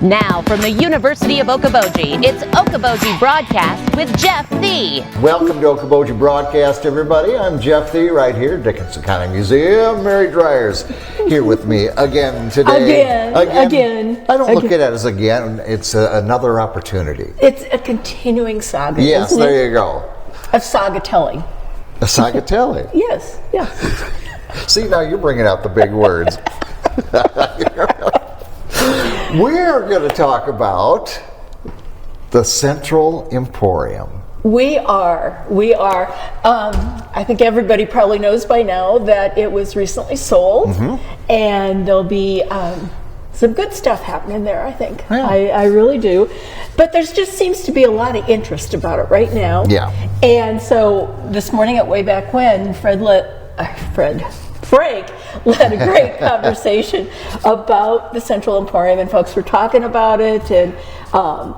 Now, from the University of Okoboji, it's Okoboji Broadcast with Jeff Thee. Welcome to Okoboji Broadcast, everybody. I'm Jeff Thee, right here, Dickinson County Museum. Mary Dreier's here with me again today. Again. I don't look at it as again. It's another opportunity. It's a continuing saga. Yes, isn't there it? you go. Of saga telling. A saga telling. Yes, yeah. See, now you're bringing out the big words. We're going to talk about the Central Emporium. We are. I think everybody probably knows by now that it was recently sold, and there'll be some good stuff happening there, I think. Yeah. I really do. But there just seems to be a lot of interest about it right now. Yeah. And so this morning at Way Back When, Frank led a great conversation about the Central Emporium, and folks were talking about it, and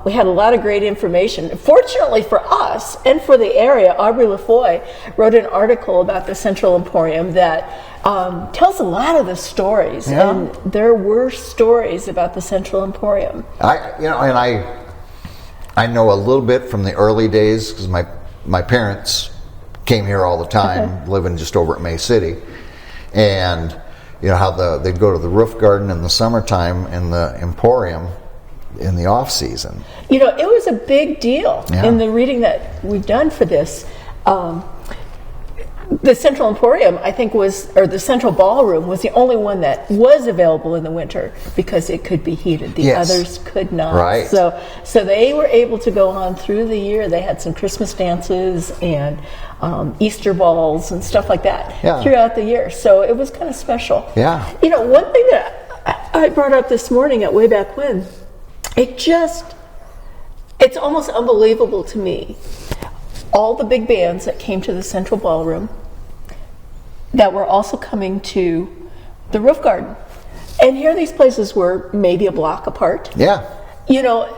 we had a lot of great information. Fortunately for us and for the area, Aubrey LaFoy wrote an article about the Central Emporium that tells a lot of the stories, and there were stories about the Central Emporium. I know a little bit from the early days because my parents came here all the time, living just over at May City. And you know how they'd go to the roof garden in the summertime and the Emporium in the off season. You know, it was a big deal in the reading that we've done for this. The Central Emporium, I think, the Central Ballroom was the only one that was available in the winter because it could be heated. The others could not. Right. So they were able to go on through the year. They had some Christmas dances and Easter balls and stuff like that throughout the year. So it was kind of special. Yeah. You know, one thing that I brought up this morning at Way Back When, it's almost unbelievable to me. All the big bands that came to the Central Ballroom that were also coming to the roof garden. And here these places were maybe a block apart. Yeah. You know,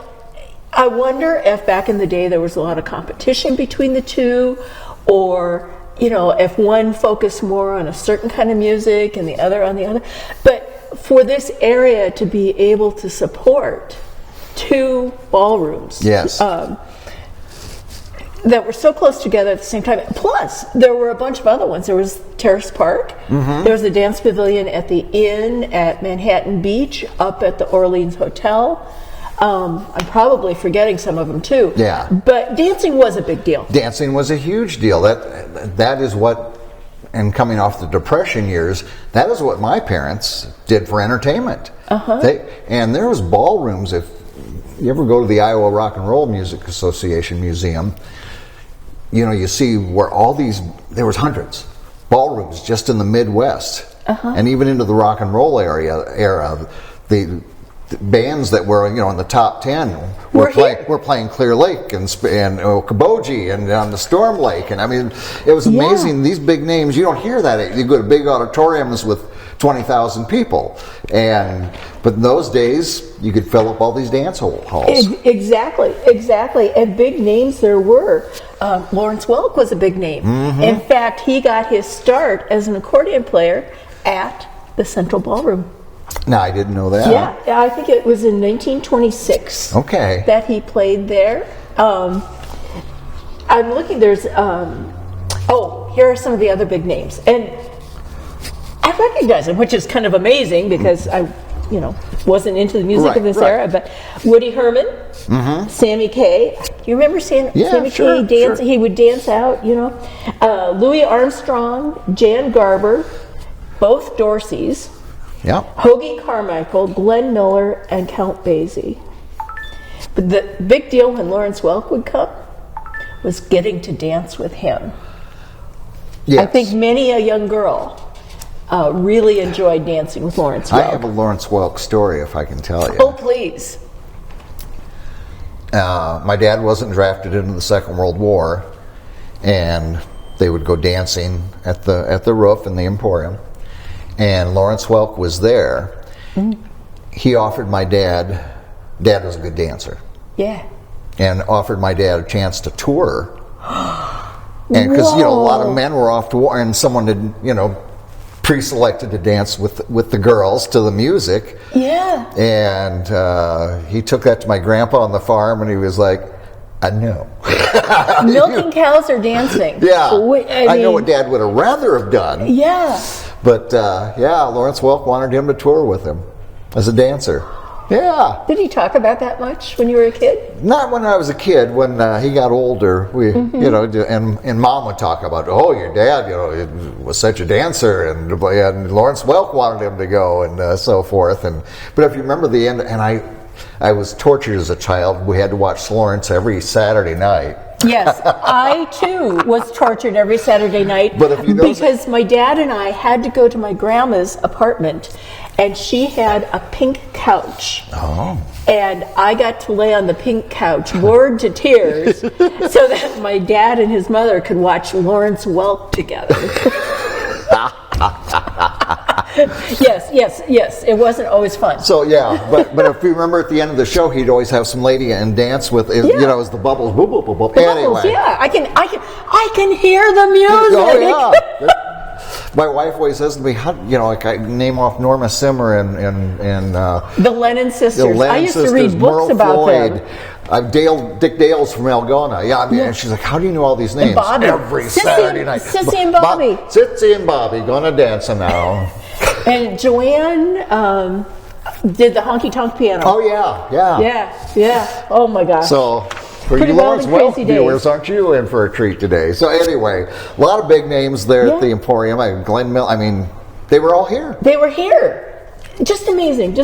I wonder if back in the day there was a lot of competition between the two, or, you know, if one focused more on a certain kind of music and the other on the other. But for this area to be able to support two ballrooms. Yes. That were so close together at the same time. Plus, there were a bunch of other ones. There was Terrace Park. There was a dance pavilion at the Inn at Manhattan Beach, up at the Orleans Hotel. I'm probably forgetting some of them too. Yeah. But dancing was a big deal. Dancing was a huge deal. That is what, and coming off the Depression years, that is what my parents did for entertainment. And there was ballrooms. If you ever go to the Iowa Rock and Roll Music Association Museum, you know, you see where there was hundreds ballrooms just in the Midwest, and even into the rock and roll era. The bands that were, you know, in the top 10 were playing Clear Lake and Okoboji and on the Storm Lake, and I mean, it was amazing. These big names, you don't hear that. You go to big auditoriums with 20,000 people, but in those days you could fill up all these dance halls. Exactly, and big names there were. Lawrence Welk was a big name. In fact, he got his start as an accordion player at the Central Ballroom. No, I didn't know that. Yeah, I think it was in 1926 that he played there. I'm looking, here are some of the other big names. And I recognize them, which is kind of amazing because I wasn't into the music of this era. But Woody Herman, Sammy Kaye. Do you remember Sammy Kaye dancing? Sure. He would dance out, you know. Louis Armstrong, Jan Garber, both Dorseys. Yeah. Hoagie Carmichael, Glenn Miller, and Count Basie. But the big deal when Lawrence Welk would come was getting to dance with him. Yes. I think many a young girl really enjoyed dancing with Lawrence Welk. I have a Lawrence Welk story, if I can tell you. Oh, please. My dad wasn't drafted into the Second World War, and they would go dancing at the roof in the Emporium. And Lawrence Welk was there. He offered my dad was a good dancer. Yeah. And offered my dad a chance to tour. And because, you know, a lot of men were off to war, and someone had, you know, pre-selected to dance with the girls to the music. Yeah. And he took that to my grandpa on the farm, and he was like, I know. Milking cows or dancing? Yeah. I know what Dad would have rather have done. Yeah. But Lawrence Welk wanted him to tour with him as a dancer. Yeah. Did he talk about that much when you were a kid? Not when I was a kid. When he got older, we, and Mom would talk about, oh, your dad, was such a dancer, and Lawrence Welk wanted him to go, and so forth. But if you remember the end, and I was tortured as a child. We had to watch Lawrence every Saturday night. Yes, I too was tortured every Saturday night, but if you because my dad and I had to go to my grandma's apartment, and she had a pink couch. Oh. And I got to lay on the pink couch, bored to tears, so that my dad and his mother could watch Lawrence Welk together. Yes. It wasn't always fun. So but if you remember at the end of the show, he'd always have some lady and dance with, as the bubbles, boop, boop, boop, boop. Bubbles, yeah. I can hear the music. Oh yeah. My wife always says to me, I name off Norma Simmer and the Lennon sisters. I used to read books Merle about Floyd, them. Dick Dale's from Algona. Yeah, and she's like, how do you know all these names? Bobby. Every Saturday night. Sissy and Bobby. Sissy and Bobby, gonna dance now. And Joanne did the honky tonk piano. Oh yeah. Oh my gosh. So for you Lawrence Welk viewers, aren't you in for a treat today? So anyway, a lot of big names there at the Emporium. Glenn Mill. They were all here. They were here. Just amazing.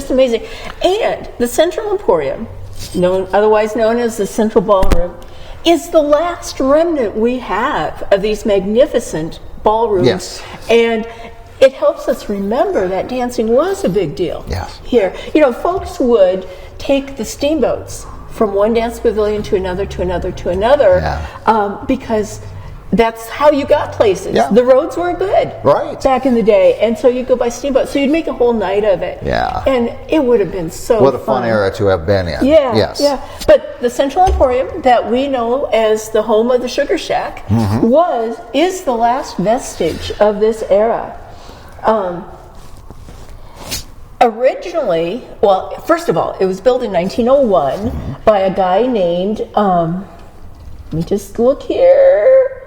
And the Central Emporium, otherwise known as the Central Ballroom, is the last remnant we have of these magnificent ballrooms. Yes. And it helps us remember that dancing was a big deal here. Folks would take the steamboats from one dance pavilion to another, because that's how you got places. Yeah. The roads were good back in the day, and so you go by steamboat. So you'd make a whole night of it. Yeah. And it would have been so What a fun era to have been in. Yeah. Yes. Yeah. But the Central Emporium that we know as the home of the Sugar Shack is the last vestige of this era. Originally, first of all, it was built in 1901 by a guy named, let me just look here,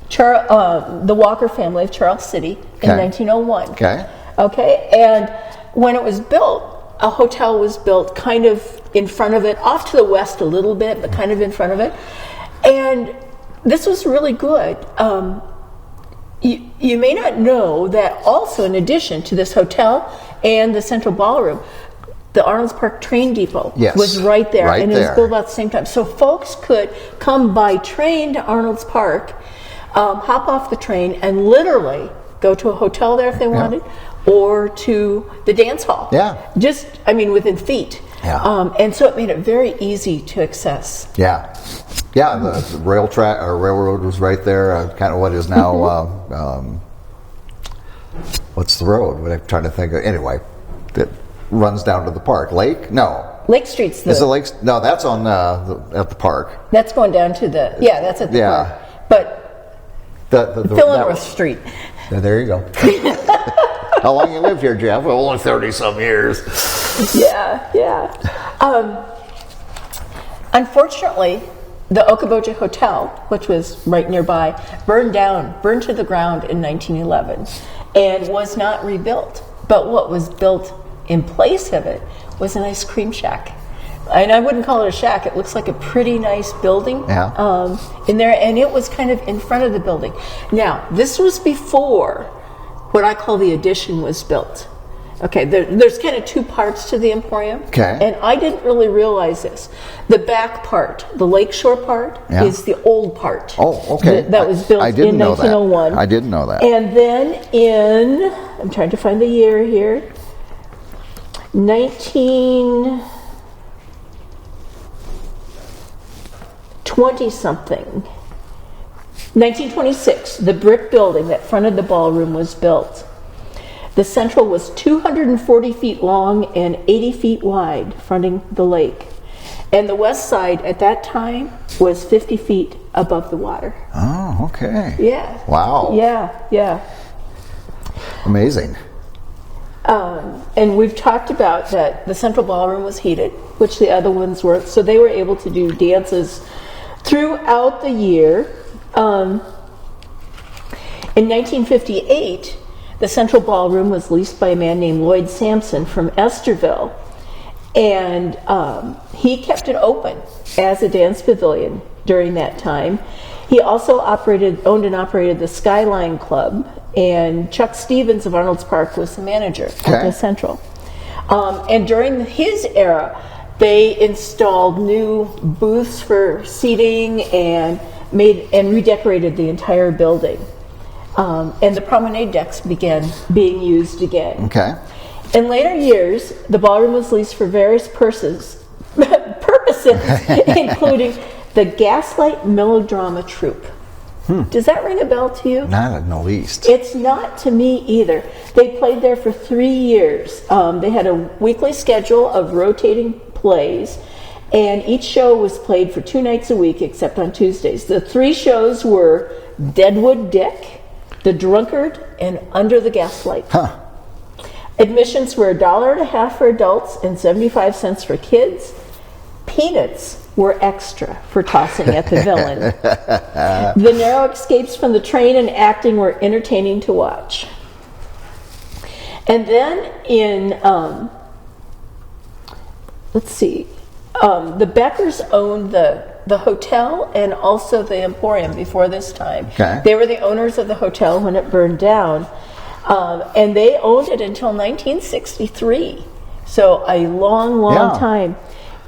the Walker family of Charles City in 1901. Okay, and when it was built, a hotel was built kind of in front of it, off to the west a little bit, but kind of in front of it. And this was really good. You may not know that also, in addition to this hotel and the Central Ballroom, the Arnolds Park train depot was right there, and it was built about the same time. So folks could come by train to Arnolds Park, hop off the train, and literally go to a hotel there if they wanted, or to the dance hall. Yeah. Just, within feet. Yeah. And so it made it very easy to access. Yeah. Yeah, the railroad was right there, kind of what is now, what's the road? What I'm trying to think of. Anyway, that runs down to the park. Lake? No. Lake Street's Is it Lake? No, that's on at the park. That's going down to that's at the park. But Phillinworth Street. There you go. How long you lived here, Jeff? Well, only 30-some years. Yeah. Unfortunately, the Okoboji Hotel, which was right nearby, burned to the ground in 1911 and was not rebuilt. But what was built in place of it was an ice cream shack. And I wouldn't call it a shack. It looks like a pretty nice building in there. And it was kind of in front of the building. Now, this was before what I call the addition was built. Okay, there's kind of two parts to the Emporium. Okay. And I didn't really realize this. The back part, the lakeshore part, is the old part. Oh, okay. That was built in 1901. I didn't know that. And then I'm trying to find the year here, 1920-something. 1926, the brick building that fronted the ballroom was built. The Central was 240 feet long and 80 feet wide, fronting the lake. And the west side at that time was 50 feet above the water. Oh, okay. Yeah. Wow. Yeah. Amazing. And we've talked about that the Central Ballroom was heated, which the other ones weren't, so they were able to do dances throughout the year. In 1958, the Central Ballroom was leased by a man named Lloyd Sampson from Esterville, and he kept it open as a dance pavilion during that time. He also owned and operated the Skyline Club, and Chuck Stevens of Arnolds Park was the manager at the Central. And during his era, they installed new booths for seating and redecorated the entire building. And the promenade decks began being used again. Okay. In later years, the ballroom was leased for various purposes, including the Gaslight Melodrama Troupe. Does that ring a bell to you? Not in the least. It's not to me either. They played there for 3 years. They had a weekly schedule of rotating plays, and each show was played for 2 nights a week except on Tuesdays. The 3 shows were Deadwood Dick, The Drunkard, and Under the Gaslight. Admissions were $1.50 for adults and 75 cents for kids. Peanuts were extra for tossing at the villain. The narrow escapes from the train and acting were entertaining to watch. And then in, the Beckers owned the hotel and also the Emporium before this time. Okay. They were the owners of the hotel when it burned down, and they owned it until 1963. So a long time.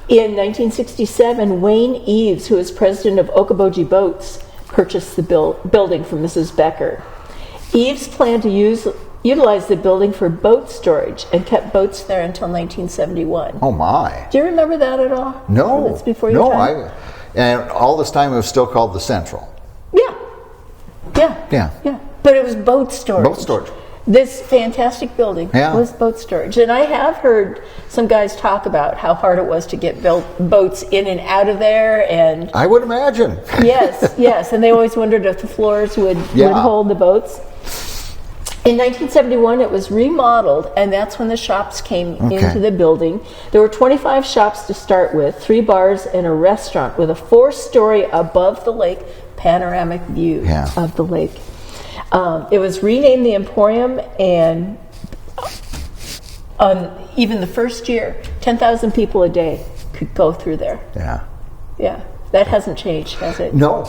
In 1967, Wayne Eves, who was president of Okoboji Boats, purchased the building from Mrs. Becker. Eves planned to utilize the building for boat storage and kept boats there until 1971. Oh my! Do you remember that at all? No. That's before your time? And all this time it was still called the Central. Yeah. But it was boat storage. Boat storage. This fantastic building was boat storage. And I have heard some guys talk about how hard it was to get boats in and out of there. And I would imagine. Yes. And they always wondered if the floors would hold the boats. In 1971, it was remodeled, and that's when the shops came into the building. There were 25 shops to start with, 3 bars and a restaurant with a 4-story above the lake panoramic view of the lake. It was renamed the Emporium, and even the first year, 10,000 people a day could go through there. Yeah. That hasn't changed, has it? No.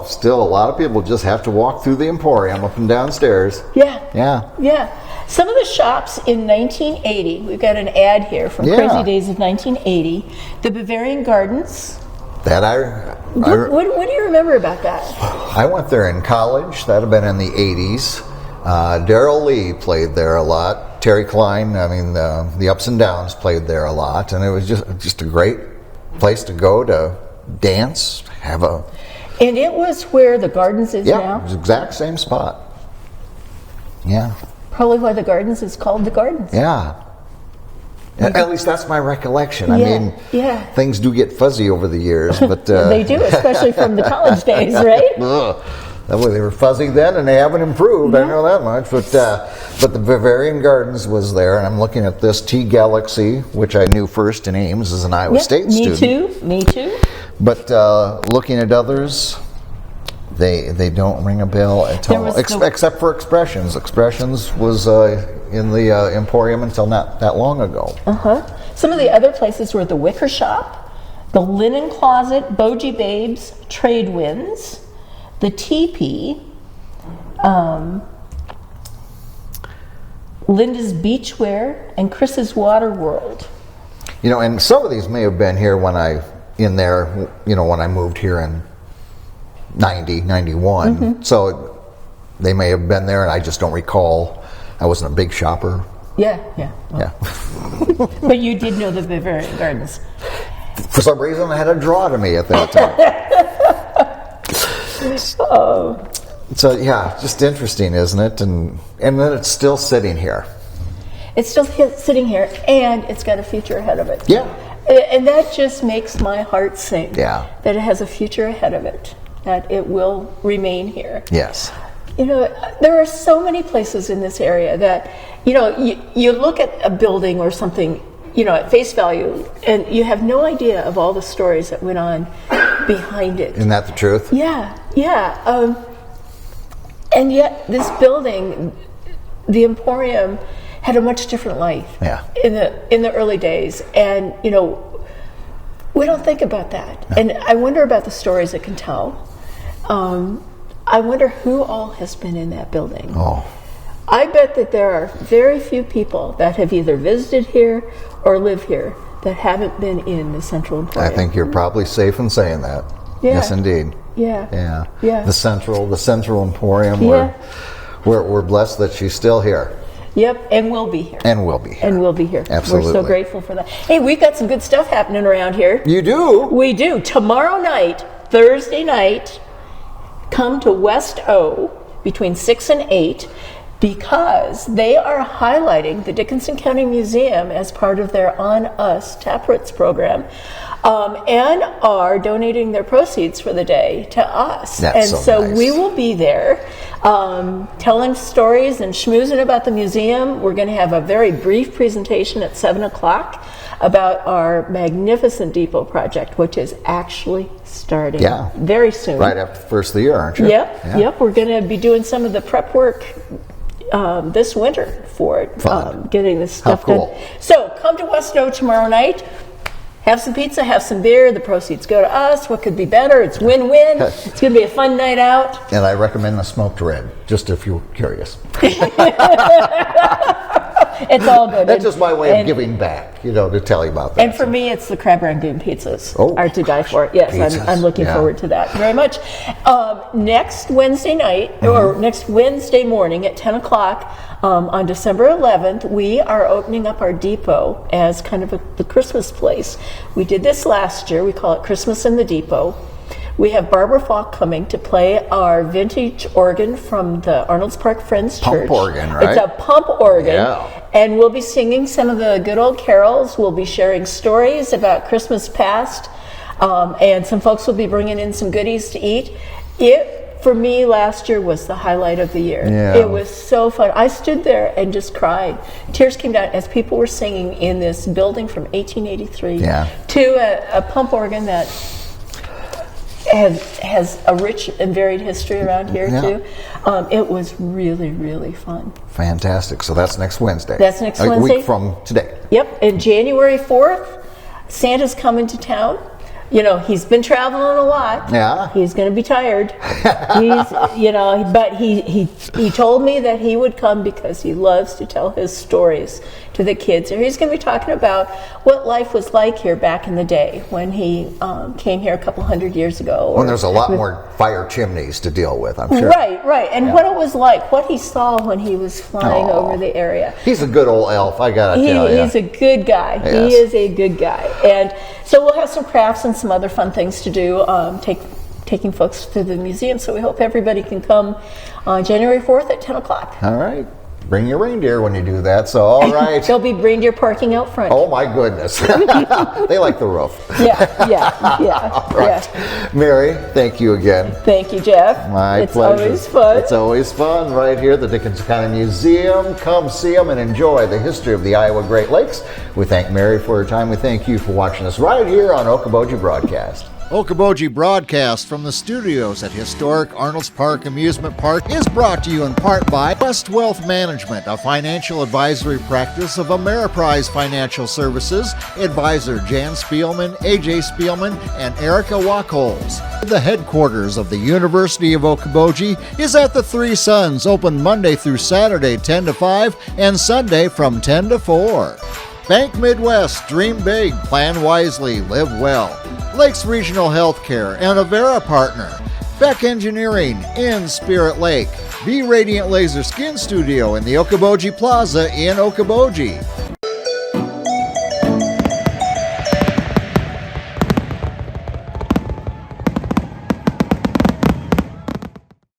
Still, a lot of people just have to walk through the Emporium up and downstairs. Yeah. Some of the shops in 1980, we've got an ad here from Crazy Days of 1980. The Bavarian Gardens. That What do you remember about that? I went there in college. That had been in the 80s. Darrell Lee played there a lot. Terry Klein, the Ups and Downs played there a lot. And it was just a great place to go to dance, And it was where the Gardens is now? Yeah, it was the exact same spot. Yeah. Probably why the Gardens is called the Gardens. Yeah. At least that's my recollection. Things do get fuzzy over the years, but they do, especially from the college days, right? That way they were fuzzy then, and they haven't improved. I know that much. But the Bavarian Gardens was there, and I'm looking at this T Galaxy, which I knew first in Ames as an Iowa State student. Me too. But looking at others, they don't ring a bell at all, except for Expressions. Expressions was in the Emporium until not that long ago. Some of the other places were the Wicker Shop, the Linen Closet, Boji Babes, Trade Winds, the Teepee, Linda's Beachwear, and Chris's Water World. And some of these may have been here when I moved here in 90, 91. So they may have been there, and I just don't recall. I wasn't a big shopper. Yeah. But you did know the Bavarian Gardens. For some reason, it had a draw to me at that time. So just interesting, isn't it? And then it's still sitting here. It's still sitting here, and it's got a future ahead of it. Yeah. And that just makes my heart sing. Yeah. That it has a future ahead of it. That it will remain here. Yes. there are so many places in this area that, you look at a building or something, at face value, and you have no idea of all the stories that went on behind it. Isn't that the truth? Yeah. And yet this building, the Emporium, had a much different life in the early days. And, we don't think about that. No. And I wonder about the stories it can tell. I wonder who all has been in that building. Oh. I bet that there are very few people that have either visited here or live here that haven't been in the Central Emporium. I think you're probably safe in saying that. Yeah. Yes, indeed. Yeah. The Central Emporium. Yeah. We're blessed that she's still here. Yep, and we'll be here. And we'll be here. Absolutely. We're so grateful for that. Hey, we've got some good stuff happening around here. You do? We do. Tomorrow night, Thursday night, come to West O between 6 and 8 because they are highlighting the Dickinson County Museum as part of their On Us Taproots program. And are donating their proceeds for the day to us. That's so nice. We will be there telling stories and schmoozing about the museum. We're going to have a very brief presentation at 7 o'clock about our magnificent depot project, which is actually starting very soon. Right after the first of the year, aren't you? Yep. We're going to be doing some of the prep work this winter for it, getting this stuff done. So come to West O tomorrow night. Have some pizza, have some beer, the proceeds go to us. What could be better? It's win-win. It's going to be a fun night out. And I recommend the smoked red, just if you're curious. It's all good. That's just my way of giving back, to tell you about that. And for me, it's the crab rangoon pizzas are to die for. Pizzas. Yes, I'm looking forward to that very much. Next Wednesday night, or next Wednesday morning at 10 o'clock, on December 11th, we are opening up our depot as kind of the Christmas place. We did this last year. We call it Christmas in the Depot. We have Barbara Falk coming to play our vintage organ from the Arnolds Park Friends Church. Pump organ, right? It's a pump organ. Yeah. And we'll be singing some of the good old carols. We'll be sharing stories about Christmas past. And some folks will be bringing in some goodies to eat. It, for me, last year was the highlight of the year. Yeah. It was so fun. I stood there and just cried. Tears came down as people were singing in this building from 1883 to a pump organ that has a rich and varied history around here too. It was really, really fun. Fantastic. So that's next Wednesday. That's next Wednesday. A week from today. Yep. And January 4th, Santa's coming to town. He's been traveling a lot. Yeah. He's going to be tired. But he told me that he would come because he loves to tell his stories to the kids. And he's going to be talking about what life was like here back in the day when he came here a couple hundred years ago. When there's a lot more fire chimneys to deal with, I'm sure. Right. And what it was like, what he saw when he was flying over the area. He's a good old elf, I got to tell you. He's a good guy. Yes. He is a good guy. And so we'll have some crafts and some other fun things to do, taking folks to the museum. So we hope everybody can come on January 4th at 10 o'clock. All right. Bring your reindeer when you do that. So, all right. There'll be reindeer parking out front. Oh, my goodness. They like the roof. Yeah. Right. Mary, thank you again. Thank you, Jeff. My pleasure. It's always fun. It's always fun right here at the Dickinson County Museum. Come see them and enjoy the history of the Iowa Great Lakes. We thank Mary for her time. We thank you for watching us right here on Okoboji Broadcast. Okoboji Broadcast from the studios at historic Arnolds Park Amusement Park is brought to you in part by West Wealth Management, a financial advisory practice of Ameriprise Financial Services. Advisor Jan Spielman, AJ Spielman, and Erica Wachholz. The headquarters of the University of Okoboji is at the Three Sons, open Monday through Saturday 10 to 5 and Sunday from 10 to 4. Bank Midwest, dream big, plan wisely, live well. Lakes Regional Healthcare and Avera Partner. Beck Engineering in Spirit Lake. Be Radiant Laser Skin Studio in the Okoboji Plaza in Okoboji.